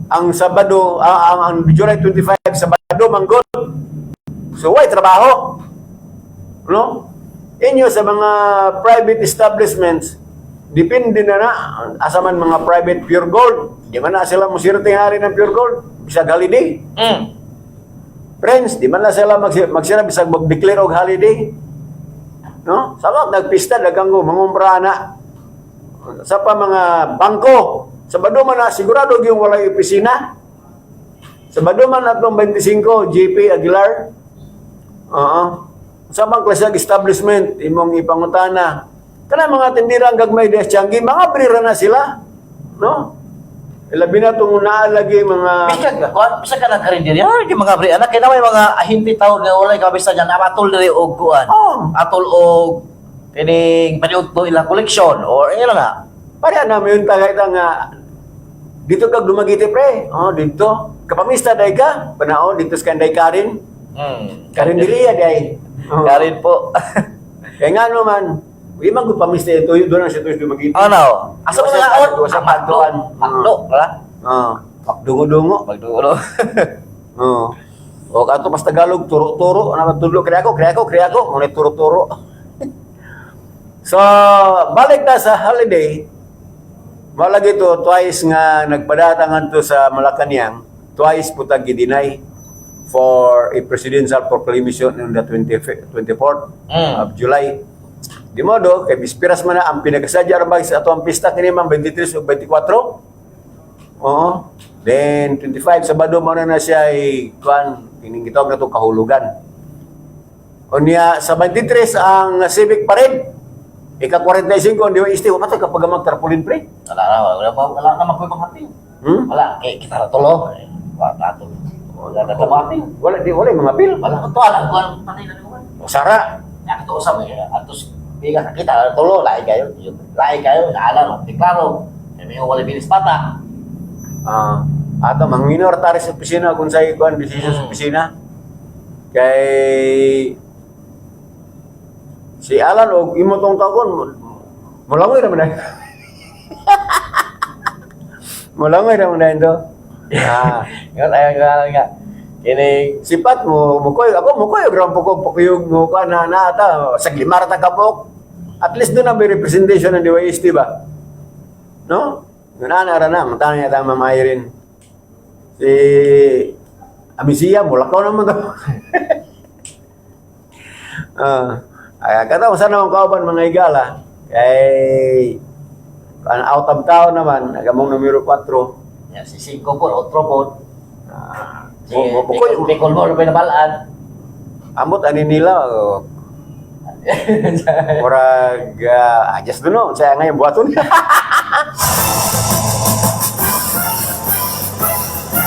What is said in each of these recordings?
ang Sabado, ang July 25, Sabado, manggod. So, why trabaho? No? Inyo sa mga private establishments, depende na asaman mga private pure gold. Di man na sila musirting hari ng pure gold. Bisag holiday. Friends, di man na sila magsira bisag mag-declare og holiday. No? Sabag nagpista dagang mangumpra na. Sa pa mga bangko, Sabado man na sigurado yung walay opisina. Sabado man atong 25 JP Aguilar. Sa bang klaseng establishment imong ipangutana. Kana mga tindira ang gagmay des Tianggi, mga brira na sila. No? Ilabi na itong naalagi mga... Bisa ka na karin diri. Ay, mga bri, anak, kaya may mga ahinti tao na walay kabisa dyan, amatol diri og kuan. Atol og kining paniud to ilang koleksyon or ilan na. Pare na may tagay nga dito kag dumagiti pre. Dito. Kapamista day ka, panahon dito sa kanday Karin. Karin diri ya day. Karin po. Kaya nga naman, hindi man ko pamista ito, doon ang siya ito dumagiti. Ano? Asa mo nga on? Sa pagduan. Pakdo, wala? Pagdungo-dungo. Pagdungo. O ato mas Tagalog, turo-turo. Ano tudlo, kriya ko. Ngunit turo-turo. So, balik na sa holiday. Malagi to, twice nga nagpadatangan to sa Malacanang. Twice po tag-deny for a presidential proclamation on the 24th of July. Di modo, kay bispiras man na ang pinagasadya rabag sa ato ang pista kini man 23 o 24. Then 25 Sabado mo na siya ay kuan kining gitawag na to kahulugan. Unya sa 23 ang civic parade. Ika 45 ang diwa isti patay kapag magtarpulin pre. Wala na makoy panghating. Wala kay kita ra tulo. Wala to. Wala na tamating. Wala mga pil. Wala ko to alam ko ang patay na ko. Sara. Ya to usab atos biga kita tulo lain kayo. Lain kayo alam deklaro. May wala bilis pata. Ato mang minoritaris sa opisina kung sa ikuan decision sa opisina. Kay si Alan o imotong taon mulangoy naman na. Mulangoy naman na ito. Ngon ay nga. Ini sipat mo mukoy gram pukuyog mo ka na ata saglimar ta kapok. At least doon na may representation ng DYST ba? No? Nganana ra na matanya ta mamayirin. Si Amisia mulakaw naman to. Kata sana ang kauban mga igala kay out of town naman nagamong numero 4 ya si 5 po otro po Bicol mo pinabalaan amot ani nila murag adjust doon saya ngayon buhaton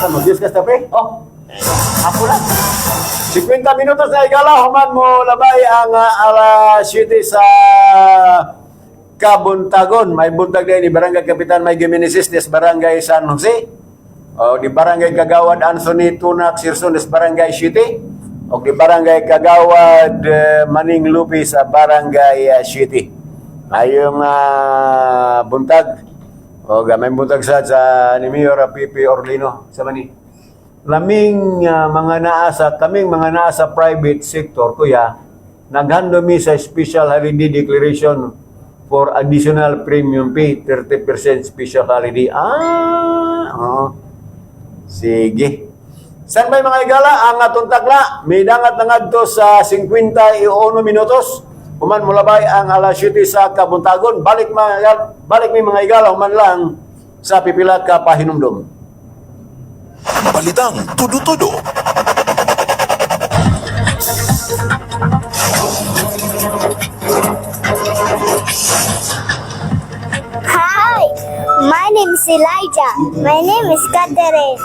mag-discuss na pre ako lang 50 minutos na igala, human mo labay ang alas 7 sa Kabuntagon. May buntag din ni Barangay Kapitan May Giminesis des Barangay San Jose. O di Barangay Kagawad Anthony Tunak Sirson des Barangay City. O di Barangay Kagawad Maning Lupi sa Barangay City. Ayong buntag. O may buntag sa ni Mayor Pipi Orlino sa Mani. Kaming mga nasa private sector kuya naghando mi sa special holiday declaration for additional premium pay 30% special holiday. Sige. San may mga igala ang atong takla may dangat na ngadto sa 51 minutos human mulabay ang alas 7 sa Kabuntagon balik mi mga igala human lang sa pipila ka pahinumdom. Balitang tudo-tudo. Hi, my name is Elijah. My name is Catherine.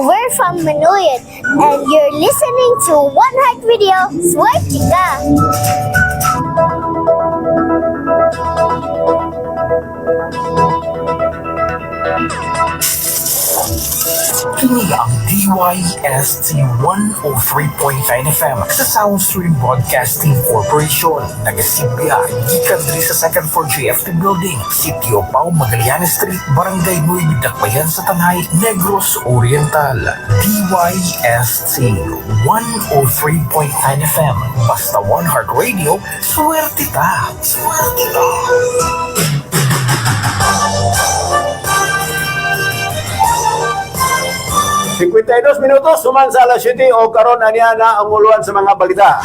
We're from Manuyot, and you're listening to One Heart Radio. Swear chika. Kini ang DYST 103.9 FM sa Soundstream Broadcasting Corporation. Nagasigya, gikan diri sa second floor JFT Building, Sitio Pao, Magallanes Street, Barangay Nuy, Dakbayan sa Tanay, Negros Oriental. DYST 103.9 FM. Basta One Heart Radio, swerte ta! Swerte ta! 52 minutos, suman sa alas 7 o karon aniya na ang uluan sa mga balita.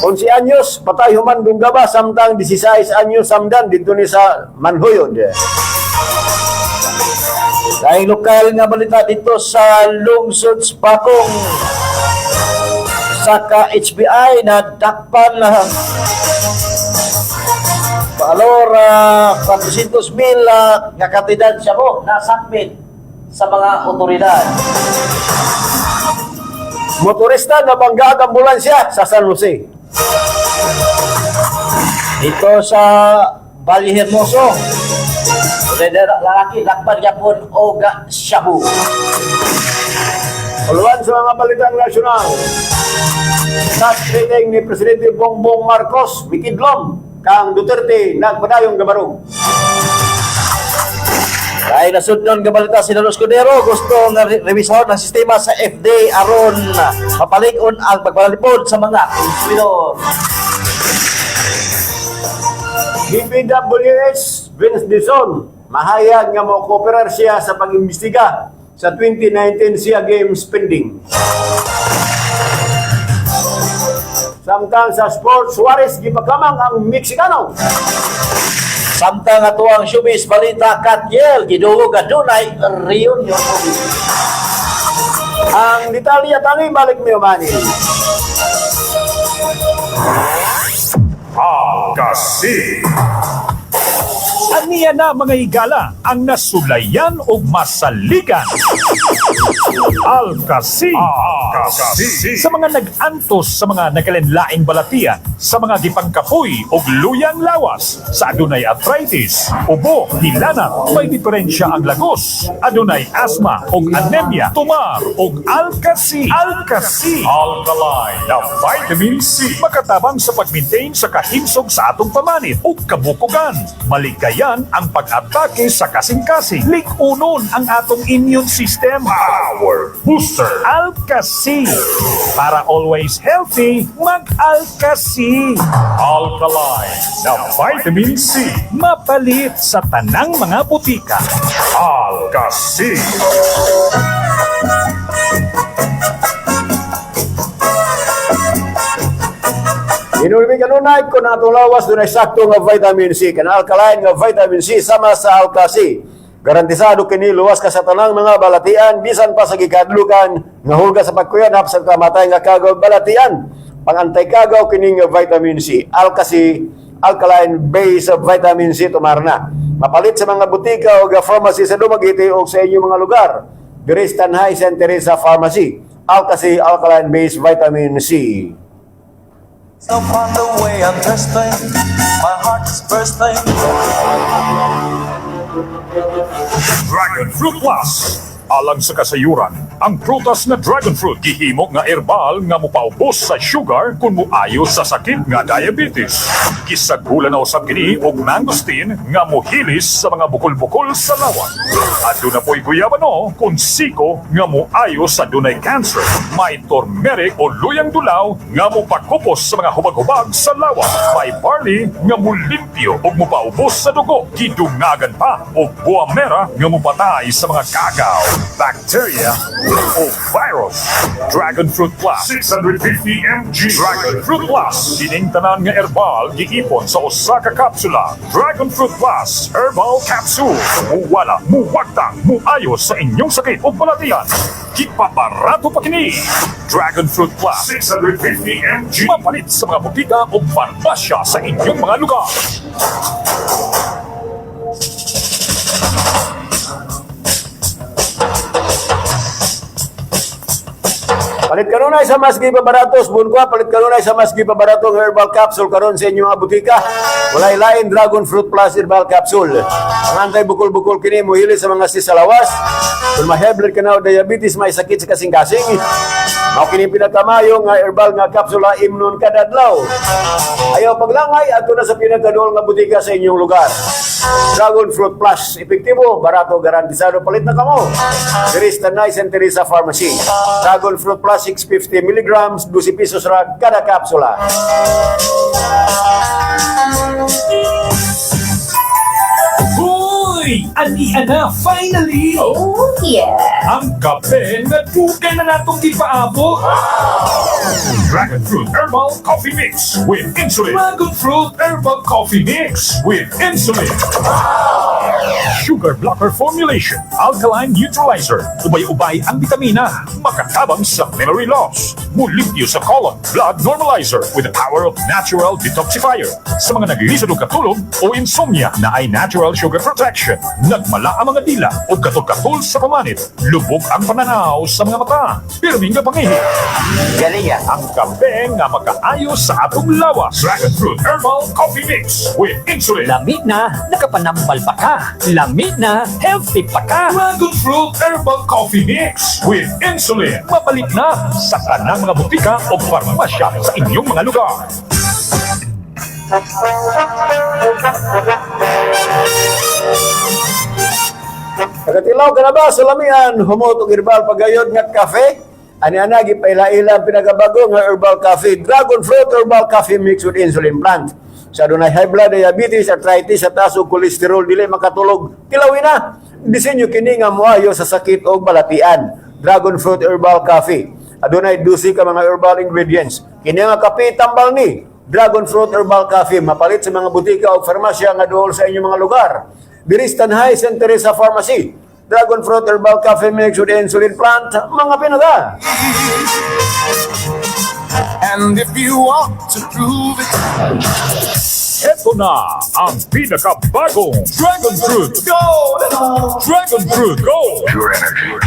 Onsi anyos, patay human Dunggaba, samtang 16 anyos samdan dito ni sa Manhuyod. Dahil lokal nga balita dito sa lungsod sa Bakong sa ka-HBI na dakpan na valor 400,000 nga katidad siya mo nasakmit sa mga otoridad. Motorista na bangga ang ambulansya sa San Jose. Dito sa Valle Hermoso, lalaki lakban yapon o ga shabu. Uluan sa mga balitang nasyonal. Last meeting ni Presidente Bongbong Marcos, mikidlom kang Duterte nagpadayong gabarong. Dahil nasudnon nga balita si Lalo Escudero, gusto nga revisyon ng sistema sa FDA aron mapalig-on ang pagpalalipod sa mga konsumidor. DPWH Vince Dizon mahayag nga mo kooperar siya sa pag-imbestiga sa 2019 SEA Games spending. Samtang sa sports, Suarez gipakamang ang Meksikano. Samtang ato ang showbiz balita Katiel, gidungog adunay reunion. Ang detalye tangi balik mi umani. Kasi aniya na mga higala ang nasulayan o masaligan. Al-Kasi sa mga nag-antos sa mga nakalenlaing balatian, sa mga gipangkapoy o luyang lawas, sa adunay arthritis, ubo, nilanat, may diferensya ang lagos, adunay asma o anemia, tumar o Al-Kasi. Al-Kasi, alkaline na vitamin C, makatabang sa pag-maintain sa kahimsog sa atong pamanit o kabukugan. Maligayan ang pag-atake sa kasing-kasing. Likunon ang atong immune system. Power Booster Al-Kasi. Para always healthy, mag-Al-Kasi. Alkaline na vitamin C. Mapalit sa tanang mga butika. Al-Kasi. Inulmi kanunay kung atong lawas dunay sakto nga vitamin C, kan alkaline nga vitamin C sama sa Al-Kasi. Garantisado kini luwas ka sa tanang mga balatian bisan pa sa gikadlukan nga hulga sa pagkuyanap sa kamatay nga kagaw balatian. Pangantay kagaw kini nga vitamin C. Al-Kasi alkaline base of vitamin C tumarna. Mapalit sa mga butika o pharmacy sa Dumaguete o sa inyong mga lugar. Diri sa Tanhay St. Teresa Pharmacy. Al-Kasi alkaline base vitamin C. Up on the way, I'm thirsty. My heart is bursting. Dragon Fruit Plus. Alang sa kasayuran, ang prutas na dragon fruit gihimo nga herbal nga mopaubos sa sugar kung moayo sa sakit nga diabetes. Gisagulan na usab kini og mangosteen nga mohilis sa mga bukol-bukol sa lawan. Aduna po'y guyabano kung siko nga moayo sa dunay cancer. May turmeric o luyang dulaw nga mopakupos sa mga hubag-hubag sa lawan. May barley nga mulimpyo og mopaubos sa dugo. Gidungagan pa og buwa mera nga mopatay sa mga kagaw, bacteria o virus. Dragon Fruit Plus 650 mg. Dragon Fruit Plus kining tanan nga herbal giipon sa usa ka kapsula. Dragon Fruit Plus Herbal Capsule. Muwala, muwagtang, muayos sa inyong sakit o balatian. Gipaparato pa kini. Dragon Fruit Plus 650 mg. Mapalit sa mga butika o farmasya sa inyong mga lugar. Palit kanunay sa mas gipabaratos, bunko, palit kanunay sa mas gipabaratong herbal capsule karon sa inyong mga butika. Walay lain Dragon Fruit Plus Herbal Capsule. Ang antay-bukol-bukol kini muhili sa mga sisalawas. Kung ma-high blood ka na o diabetes, may sakit sa kasing-kasing. Mao kini pinakamayong nga herbal nga kapsula imnon kada adlaw. Ayaw paglangay adto na sa pinakaduol nga butika sa inyong lugar. Dragon Fruit Plus, epektibo, barato, garantisado, palit na kamo. Teresa Nice and Teresa Pharmacy. Dragon Fruit Plus 650 mg, 12 pesos ra kada kapsula. Hoy! Ani-ana, finally! Oh, yeah. Ang kape na dugay na natong ipaabot! Dragon Fruit Herbal Coffee Mix with Insulin. Dragon Fruit Herbal Coffee Mix with Insulin. Sugar blocker formulation, alkaline neutralizer, ubay-ubay ang vitamina, makatabang sa memory loss, mulimpyo sa colon, blood normalizer with the power of natural detoxifier. Sa mga naglilisod o katulog o insomnia na ay natural sugar protection, nagmala ang mga dila o katul-katul sa pamanit, lubog ang pananaw sa mga mata, pirming nga pangihi. Galing yan. Ang kape nga makaayos sa atong lawas. Dragon Fruit Herbal Coffee Mix with Insulin. Lamig na, nakapanambal pa ka. Lamig na, healthy pa ka. Dragon Fruit Herbal Coffee Mix with Insulin. Mapalit na sa kanang mga butika o farmasya sa inyong mga lugar. Pagkatilaw ka na ba sa lamian, humutog herbal pagayod nga kafe? Ani-ana gipaila-ila ang pinakabago nga herbal coffee, Dragon Fruit Herbal Coffee Mix with Insulin Plant. Sa dunay high blood, diabetes, arthritis, sa taas o cholesterol, dili makatulog, tilawin na. Disenyo kini nga muayo sa sakit o balatian. Dragon Fruit Herbal Coffee. Adunay 12 ka mga herbal ingredients. Kini nga kape tambal ni Dragon Fruit Herbal Coffee, mapalit sa mga butika o farmasya nga duol sa inyong mga lugar. Biristan High St. Teresa Pharmacy. Dragon Fruit Herbal Coffee Mix with Insulin Plant, mga pinaga. And if you want to prove it, Ito na ang pinakabagong Dragon Fruit Go! Dragon Fruit Go! Pure energy.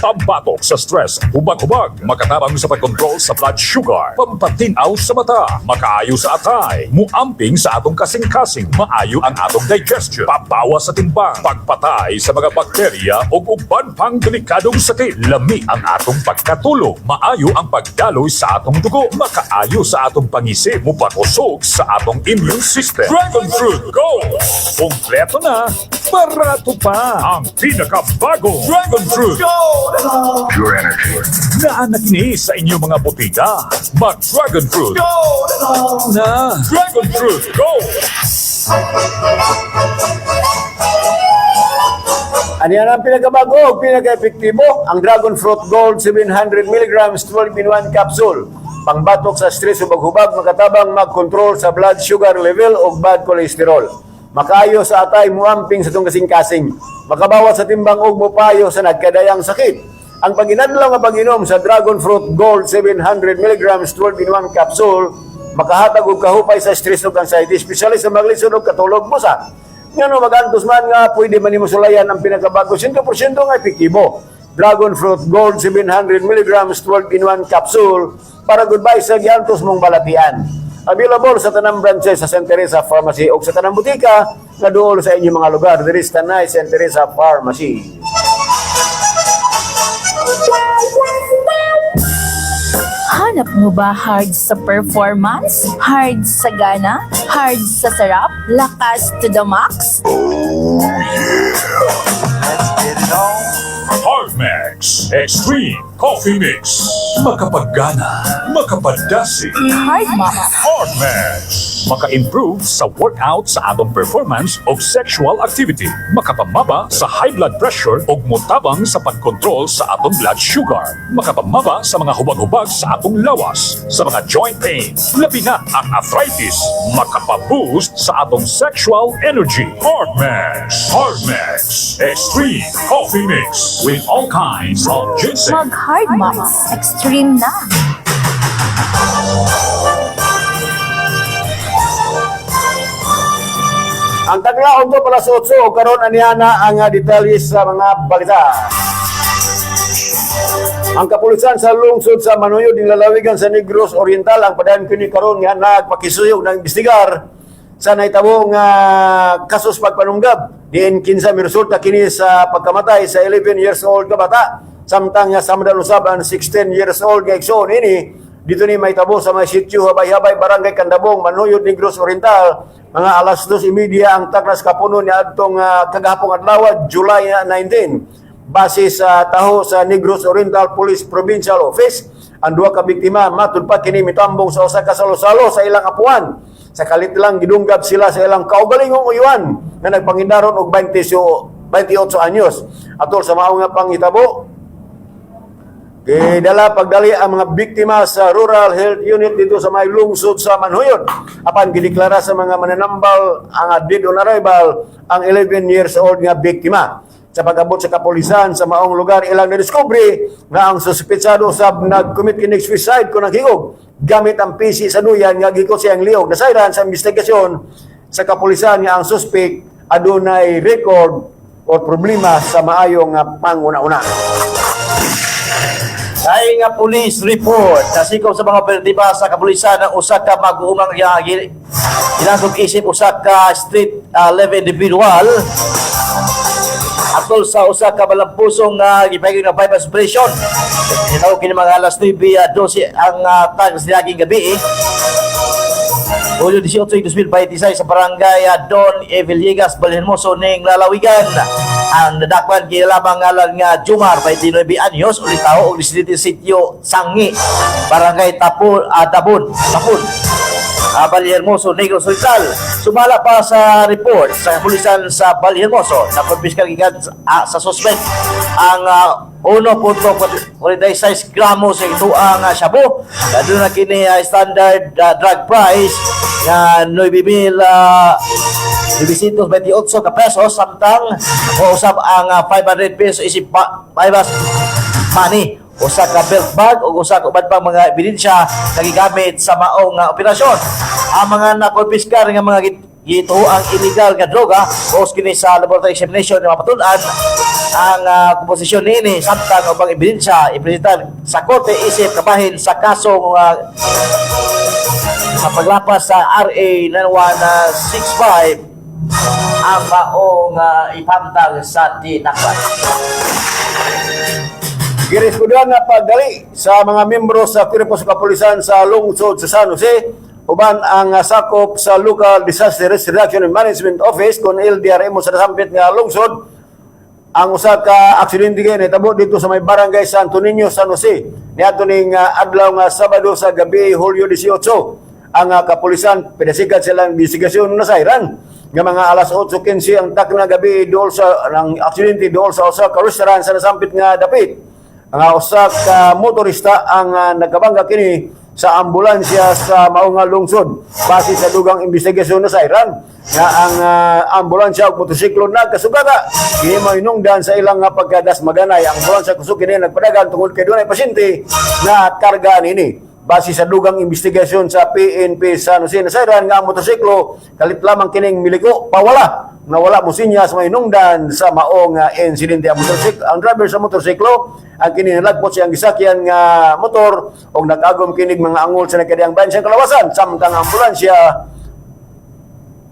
Pambatok sa stress, hubag-hubag, makatabang sa pagkontrol sa blood sugar, pampatinaw sa mata, makaayo sa atay, muamping sa atong kasing-kasing, maayo ang atong digestion, pabawas sa timbang, pagpatay sa mga bakterya o uban pang delikadong sakit, lami ang atong pagkatulog, maayo ang pagdaloy sa atong dugo, makaayo sa atong pangisip, mupakusog sa atong immune system. Dragon Fruit Go! Kompleto na, barato pa ang pinakabagong Dragon Fruit Go! Pure energy. Naanak ni sa inyong mga botiga. Mag-Dragon Fruit. Go! Na! Dragon Fruit. Go! Ano yan ang pinakabago o pinaka-epektibo? Ang Dragon Fruit Gold 700 mg 12 in 1 capsule. Pangbatok sa stress o baghubag, makatabang mag-control sa blood sugar level o bad cholesterol. Makaayo sa atay, muamping sa itong kasing-kasing. Makabawas sa timbang o mupayo sa nagkadayang sakit. Ang paginadlaw nga pag-inom sa Dragon Fruit Gold 700 mg 12 in 1 capsule, makahatag og kahupay sa stress o anxiety, especially sa maglisod o katulog mo sa. Ngano magantos man nga pwede man nimo sulayan ang pinakabago 100% nga epektibo. Dragon Fruit Gold 700 mg 12 in 1 capsule para goodbye sa giantos mong balatian. Available sa tanang branches sa St. Teresa Pharmacy o sa tanang butika na dool sa inyong mga lugar. There is Tanay St. Teresa Pharmacy. Hanap mo ba hard sa performance? Hard sa gana? Hard sa sarap? Lakas to the max? Let's get it on. Hardmax Extreme Coffee Mix. Makapagana, makapadasi. Hard max. Hardmax. Maka-improve sa workout sa atong performance of sexual activity. Makapamaba sa high blood pressure o mutabang sa pagkontrol sa atong blood sugar. Makapamaba sa mga hubag-hubag sa atong lawas. Sa mga joint pain, labi na ang arthritis. Makapaboost sa atong sexual energy. Hardmax. Hardmax Extreme Coffee Mix with all kinds of ginseng. Mag-hard max. Extreme na. Ang taglaon to pala sa 8 o karon aniana ang detalye sa mga balita. Ang kapulisan sa lungsod sa Manuyod ng lalawigan sa Negros Oriental ang padayon kini karon nga nagpakisuyog ng investigar sa nahitabo nga kasos pagpanunggab diin kinsa miresulta kini sa pagkamatay sa 11 years old ka bata samtang nga samdan usab ang 16 years old nga igsoon ini dito ni mahitabo sa mga sitio Habay-Habay Barangay Candabong Manuyod Negros Oriental mga alas 2:30 ang taknas kapuno ni adtong kagahapong adlaw July 19. Base sa taho sa Negros Oriental Police Provincial Office, ang duha ka biktima matud pa kini mitambong sa usa ka salo-salo sa ilang apuan. Sa kalit lang gidunggab sila sa ilang kaugalingong uyuan nga nagpangindaron og 28 anyos. Atol sa mao nga panghitabo, gidala pagdali ang mga biktima sa Rural Health Unit dito sa may lungsod sa Manuyod. Apan gideklara sa mga mananambal ang dead on arrival ang 11 years old nga biktima. Sa pag-abot sa kapulisan sa maong lugar ilang nadiskubre nga ang suspetsado usab nag-commit kining suicide kung naghingog gamit ang PC sa duyan nga gikot siyang liog. Nasayran sa investigasyon sa kapulisan nga ang suspect adunay record o problema sa maayong panguna-una. Ay nga police report nasikaw sa mga operatiba sa kapulisan ng usa ka mag-uumang ginagog isip usa ka street level individual atol sa usa ka malampusong gipahigog na bypass operation. Ito kini mga alas 9:12 ang tag sa laging gabi. Hulyo 18, 2026 sa barangay Don E. Villegas, Balhenmoso ning lalawigan. Ang nadakpan kinalaman ngalan nga Jumar, 29 anyos, ulit tao og residente sitio Sangi, barangay Tapon. Balhermoso, Negros Oriental. Sumala pa sa report sa kapulisan sa Balhermoso na pagpiskal gikan sa suspect ang 1.46 gramos sa ito ang shabu. Doon na kini standard drug price na 9,928 ka pesos samtang usab ang 500 pesos isip bypass money. Usa ka belt bag o usa ka ubad pang mga ebidensya nagigamit sa maong operasyon. Ang mga nakonfiskar nga mga gito ang illegal nga droga o kini sa laboratory examination nga mapatun-an ang komposisyon nini samtang ubang ebidensya ipresentar sa korte isip kabahin sa kasong sa paglapas sa RA 9165 ang maong ipamtang sa tinakpan. Giriskudan na pagdali sa mga membro sa Cuerpo sa Kapulisan sa lungsod sa San Jose uban ang sakop sa Local Disaster Risk Reduction and Management Office kon LDRM sa nasampit nga lungsod ang usa ka aksidente kay nahitabo dito sa may barangay Santo Niño, San Jose. Niadto ning adlaw nga Sabado sa gabi Hulyo 18 ang kapulisan pinasikat silang investigasyon na sayran nga mga alas 8:15 ang takna gabi dool sa ang aksidente dool sa usa ka restaurant sa nasampit nga dapit. Ang usa ka motorista ang nagkabangga kini sa ambulansya sa maong lungsod. Base sa dugang investigasyon na sayran nga ang ambulansya ug motorsiklo nagkasugata kini mainungdan sa ilang pagkadasmaganay. Ang ambulansya kusog kini nagpadagan tungod kay dunay pasyente na karga nini. Base sa dugang investigasyon sa PNP San Jose na sayran nga ang motorsiklo kalit lamang kining miliko pawala na wala mo sinya sa mainungdan sa maong insidente. Ang driver sa motorsiklo ang kini nalagpot siyang gisakyan nga motor og nag-agom kinig mga angol sa nakadiyang bayan siyang kalawasan samtang ambulansya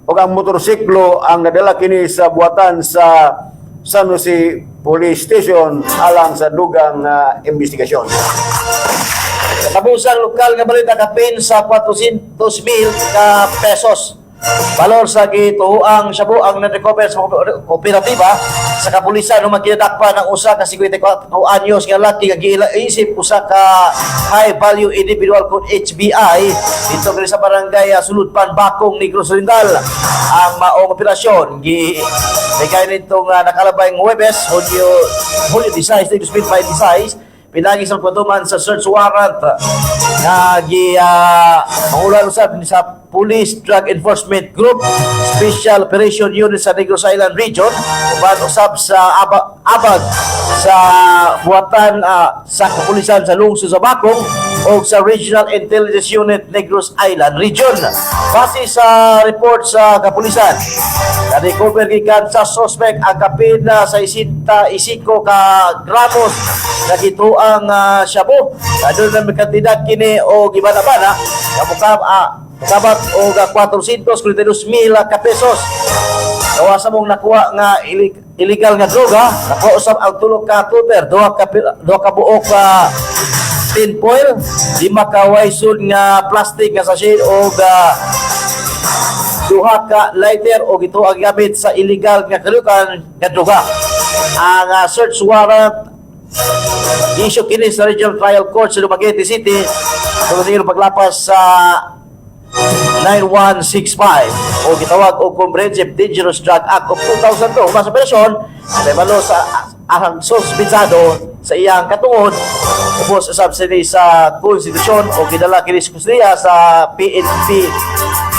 og ang motorsiklo ang nadala kini sa buhatan sa San Jose Police Station alang sa dugang investigasyon. Tabusang lokal nga balita kapin sa 400,000 ka pesos. Balor sa gituang shabu ang na-recover sa kooperatiba sa kapulisan nung magkinadakpan ng usa ka 54 anyos nga laki nga giisip usa ka high value individual code HBI dito sa barangay Suludpan, Bakong, Negros Oriental. Ang maong operasyon gikay nitong nakalabay ng Huwebes, Hulyo 16, 2026 pinagi sa pagpatuman sa search warrant na mangulan usab sa Police Drug Enforcement Group Special Operation Unit sa Negros Island Region uban usab sa Abag sa buhatan sa kapulisan sa lungsod sa Bacong o sa Regional Intelligence Unit Negros Island Region. Base sa report sa kapulisan, na-recover gikan sa suspect ang kapin na sa 65 ka gramos na gituang shabu. Doon na may kantidad kini o gibana-bana kabat o 442,000 ka pesos. Kawasa mong nakuha nga illegal nga droga, nakuha usab ang tulog ka tuber, duha ka buok tin foil, 5 ka waysod nga plastic nga sachet o duha ka lighter o gito ang gamit sa illegal nga kalukan nga droga. Ang search warrant issue kini sa Regional Trial Court sa Dumaguete City kung sino paglapas sa 9165 o gitawag og Comprehensive Dangerous Drug Act of 2002 mas operasyon debalo sa ang suspitsado sa iyang katungod ubos sa subsidy sa konstitusyon o gidala kini sa kustiya sa PNP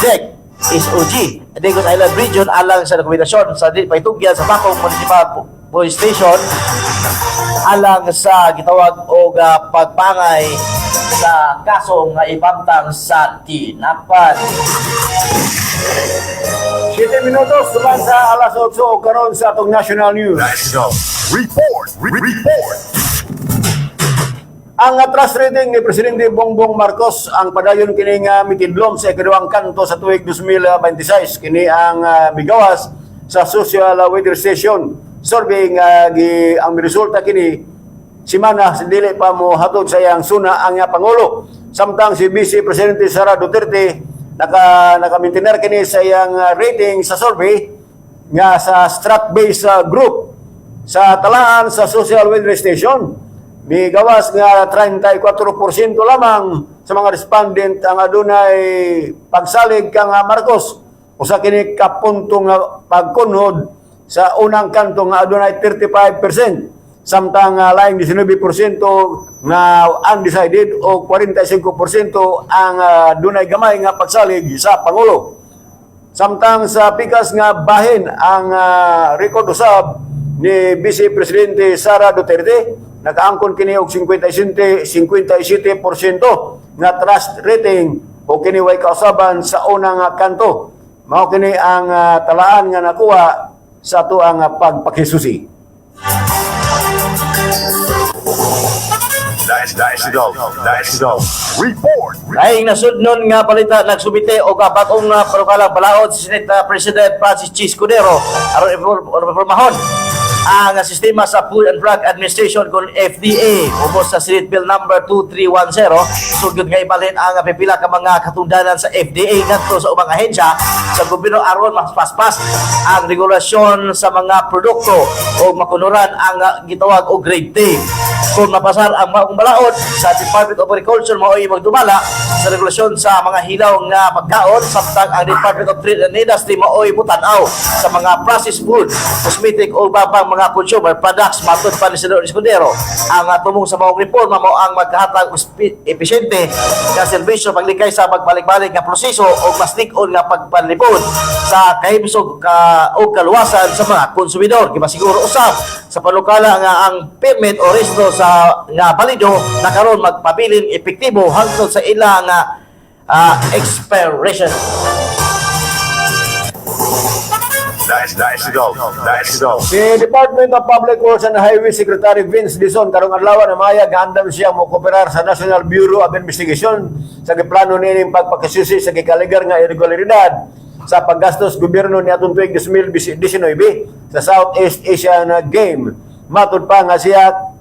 DEC SOG Negros Island Region alang sa dokumentasyon sa paitugyan sa Bacong Municipal Police Station alang sa gitawag og pagpangay sa kaso nga ibantang sa tinapan. 7 minutos tuman sa alas 8 o karon sa atong national news. Report! Report! Ang trust rating ni Presidente Bongbong Marcos ang padayon kini nga mitidlom sa ikaduhang kanto sa tuig 2026 kini ang migawas sa social weather station survey nga ang resulta kini simana sa dili pa mo hatod sa iyang suna ang pangulo. Samtang si Vice Presidente Sara Duterte naka-maintainer kini sa iyang rating sa survey nga sa Strat-based group sa talaan sa social weather station. Migawas nga 34% lamang sa mga respondent ang adunay pagsalig kang Marcos. Usa kini ka punto nga pagkunhod sa unang kanto nga adunay 35%. Samtang laing 19% na undecided o 45% ang dunay gamay nga pagsalig sa Pangulo. Samtang sa pikas nga bahin ang record usab ni Vice Presidente Sara Duterte, nakaangkon kini og 57% nga trust rating o kini way kausaban sa unang kanto. Mao kini ang talaan nga nakuha sa ato ang pagpakisusi. Report! Laing nasudnon nga balita nagsubite o bagong panukalang balaod si Senate President Francis G. Escudero aron reformahon ang sistema sa Food and Drug Administration kung FDA ubos sa Senate Bill number 2310 sugod nga ibalhin ang pipila ka mga katundanan sa FDA ngadto sa ubang ahensya sa gobyerno aron mas paspas ang regulasyon sa mga produkto o makunuran ang gitawag og grade 10. Kung mapasar ang maong balaod sa Department of Agriculture mao'y magdumala sa regulasyon sa mga hilaw nga pagkaon samtang ang Department of Trade and Industry mao'y mutanaw sa mga processed food, cosmetic o babang mga consumer products matod pa ni Senador Escudero. Ang tumong sa maong reforma mo ang magkahatag epesyente nga serbisyo paglikay sa pagbalik-balik nga proseso o mas lig-on nga pagpanlipod sa kahimsog o kaluwasan sa mga konsumidor. Gimasiguro usab sa panukala nga ang permit o resto sa nga balido na karon magpabilin epektibo hangtod sa ilang expiration. Si Department of Public Works and Highway Secretary Vince Dizon karong adlaw na maya gaandam siya mo kooperar sa National Bureau of Investigation sa giplano nining pagpakasusi sa gikaligar nga irregularidad sa paggastos gobyerno ni atong tuig 2019 sa Southeast Asian Game. Matud pa nga siya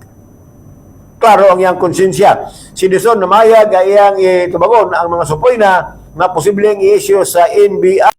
klaro ang iyang konsensya. Si Dizon na maya ga iyang itubagon ang mga supoy na posibleng i-issue sa NBI